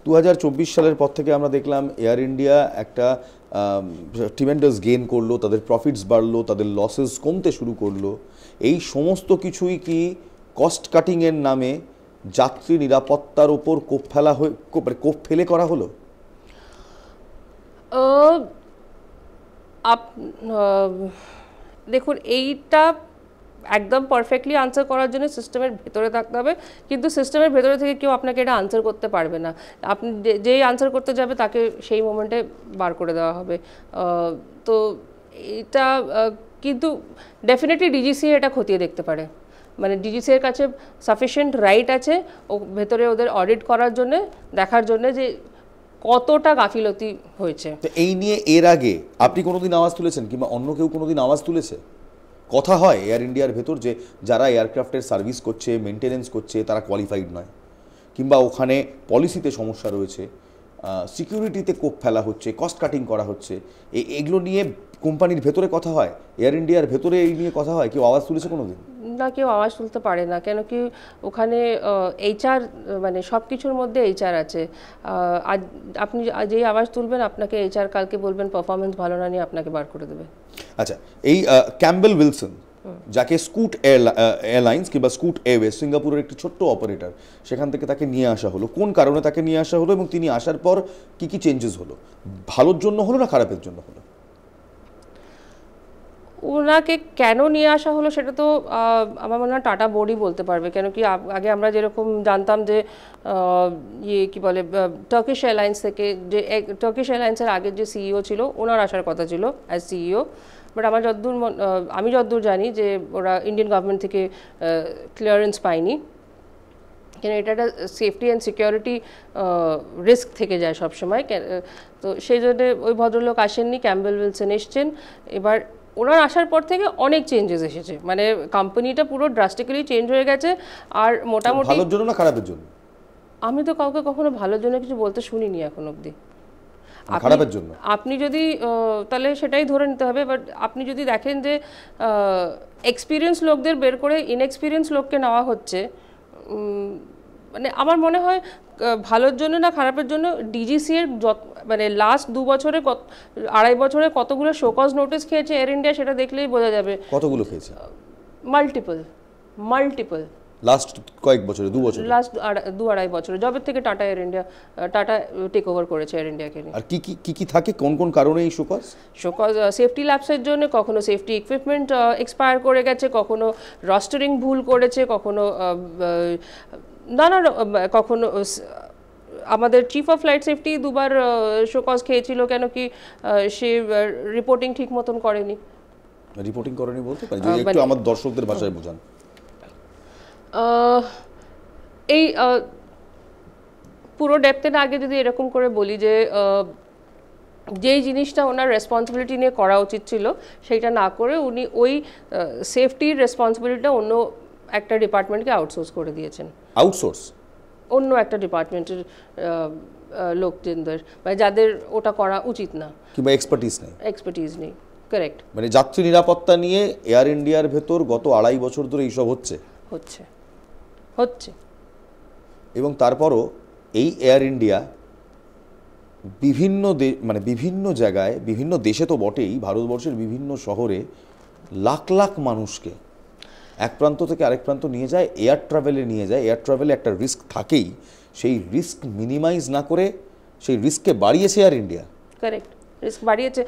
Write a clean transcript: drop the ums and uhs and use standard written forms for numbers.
2024 সালের পর থেকে আমরা দেখলাম এয়ার ইন্ডিয়া একটা ট্রিমেন্ডাস গেইন করলো, তাদের প্রফিটস বাড়লো, তাদের লসেস কমতে শুরু করলো। এই সমস্ত কিছুই কি কস্ট কাটিংয়ের নামে যাত্রী নিরাপত্তার ওপর কোপ ফেলে করা হলো? দেখুন, এইটা একদম পারফেক্টলি আনসার করার জন্য সিস্টেমের ভেতরে থাকতে হবে, কিন্তু সিস্টেমের ভেতরে থেকে কেউ আপনাকে এটা আনসার করতে পারবে না। আপনি যেই আনসার করতে যাবে তাকে সেই মোমেন্টে বার করে দেওয়া হবে। তো এটা কিন্তু ডেফিনেটলি ডিজিসিএ এটা খতিয়ে দেখতে পারে, মানে ডিজিসিএর কাছে সাফিসিয়েন্ট রাইট আছে ও ভেতরে ওদের অডিট করার জন্য, দেখার জন্য যে কতটা গাফিলতি হয়েছে। তো এই নিয়ে এর আগে আপনি কোনোদিন আওয়াজ তুলেছেন কিংবা অন্য কেউ কোনোদিন আওয়াজ তুলেছে? কথা হয় এয়ার ইন্ডিয়ার ভেতর যে যারা এয়ারক্রাফটের সার্ভিস করছে, মেনটেনেন্স করছে, তারা কোয়ালিফাইড নয়, কিংবা ওখানে পলিসিতে সমস্যা রয়েছে, সিকিউরিটিতে কোপ ফেলা হচ্ছে, কস্ট কাটিং করা হচ্ছে, এগুলো নিয়ে কোম্পানির ভেতরে কথা হয়? এয়ার ইন্ডিয়ার ভেতরে এই নিয়ে কথা হয়? কেউ আওয়াজ তুলেছে কোনোদিন? না, কেউ আওয়াজ তুলতে পারে না, কেন কি ওখানে এইচআর, মানে সব কিছুর মধ্যে এইচআর আছে। আজ আপনি যেই আওয়াজ তুলবেন আপনাকে এইচআর কালকে বলবেন পারফরমেন্স ভালো না নিয়ে আপনাকে বার করে দেবে। আচ্ছা, এই ক্যাম্বেল উইলসন, যাকে স্কুট এয়ারলাইন্স কিংবা স্কুট এয়ারওয়েজ, সিঙ্গাপুরের একটি ছোট্ট অপারেটর, সেখান থেকে তাকে নিয়ে আসা হলো। কোন কারণে তাকে নিয়ে আসা হলো এবং তিনি আসার পর কি কি চেঞ্জেস হলো? ভালোর জন্য হলো না খারাপের জন্য হলো? ওনাকে কেন নিয়ে আসা হলো সেটা তো আমার মনে হয় টাটা বোর্ডই বলতে পারবে, কেন কি আগে আমরা যেরকম জানতাম যে ইয়ে কী বলে, টার্কিশ এয়ারলাইন্স থেকে, যে টার্কিশ এয়ারলাইন্সের আগের যে সিইও ছিল ওনার আসার কথা ছিল অ্যাজ সিইও, বাট আমি যতদূর জানি যে ওরা ইন্ডিয়ান গভর্নমেন্ট থেকে ক্লিয়ারেন্স পায়নি, কেন এটা একটা সেফটি অ্যান্ড সিকিউরিটি রিস্ক থেকে যায় সবসময়। তো সেই জন্যে ওই ভদ্রলোক আসেননি, ক্যাম্বেল উইলসন এসছেন। এবার ওনার আসার পর থেকে অনেক চেঞ্জেস এসেছে, মানে কোম্পানিটা পুরো ড্রাস্টিক্যালি চেঞ্জ হয়ে গেছে। আর মোটামুটি ভালোর জন্য না খারাপের জন্য? আমি তো কাউকে কখনো ভালোর জন্য কিছু বলতে শুনিনি এখন অবধি। খারাপের জন্য আপনি যদি তাহলে সেটাই ধরে নিতে হবে, বাট আপনি যদি দেখেন যে এক্সপিরিয়েন্স লোকদের বের করে ইনএক্সপিরিয়েন্স লোককে নেওয়া হচ্ছে, মানে আমার মনে হয় ভালোর জন্য না খারাপের জন্য। ডিজিসিএর মানে লাস্ট 2 বছরে, 2.5 বছরে কতগুলো শোকজ নোটিস খেয়েছে এয়ার ইন্ডিয়া, সেটা দেখলেই বোঝা যাবে। কতগুলো খেয়েছে? মাল্টিপল লাস্ট কয়েক বছরে, 2 বছরে, লাস্ট 2-2.5 বছরে, যবে থেকে টাটা টেক ওভার করেছে এয়ার ইন্ডিয়াকে। আর কি কি থাকে, কোন কোন কারণে এই শোকজ? সেফটি ল্যাপসের জন্য, কখনো সেফটি ইকুইপমেন্ট এক্সপায়ার করে গেছে, কখনো রস্টারিং ভুল করেছে, কখনো কখনো আমাদের চিফ অফ ফ্লাইট সেফটি 2বার শোকজ খেয়েছিল, কেন কি সে রিপোর্টিং ঠিক মতন করেনি। রিপোর্টিং করেনি বলতে পারি, যদি একটু আমার দর্শকদের ভাষায় বোঝান। এই পুরো ডেপথে না আগে যদি এরকম করে বলি যে যেই জিনিসটা ওনার রেসপন্সিবিলিটি নিয়ে করা উচিত ছিল সেইটা না করে উনি ওই সেফটির রেসপন্সিবিলিটিটা অন্য একটা ডিপার্টমেন্টকে আউটসোর্স করে দিয়েছেন। আউটসোর্স? অন্য একটা ডিপার্টমেন্টের লোকজনদের, মানে যাদের ওটা করা উচিত না, কিংবা এক্সপার্টিজ নেই। কারেক্ট। মানে যাত্রী নিরাপত্তা নিয়ে এয়ার ইন্ডিয়ার ভেতর গত 2.5 বছর ধরে এইসব হচ্ছে। এবং তারপরও এই এয়ার ইন্ডিয়া বিভিন্ন জায়গায়, বিভিন্ন দেশে তো বটেই, ভারতবর্ষের বিভিন্ন শহরে লাখ লাখ মানুষকে এক প্রান্ত থেকে আরেক প্রান্ত নিয়ে যায়, এয়ার ট্রাভেলে নিয়ে যায়। এয়ার ট্রাভেলে একটা রিস্ক থাকেই, সেই রিস্ক মিনিমাইজ না করে সেই রিস্ককে বাড়িয়েছে এয়ার ইন্ডিয়া। কারেক্ট, রিস্ক বাড়িয়েছে।